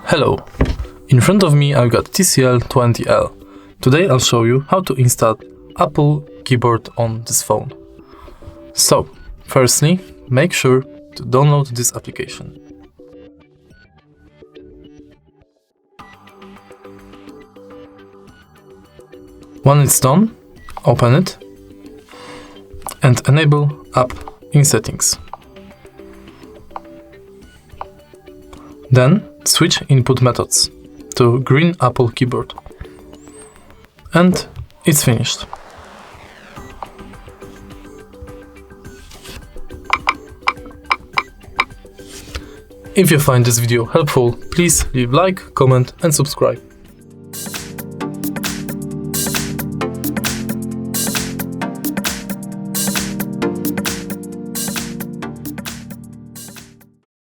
Hello, in front of me I've got TCL 20L. Today I'll show you how to install Apple keyboard on this phone. So, firstly, make sure to download this application. When it's done, open it and enable app in settings. Then switch input methods to green Apple keyboard. And it's finished. If you find this video helpful, please leave like, comment and subscribe.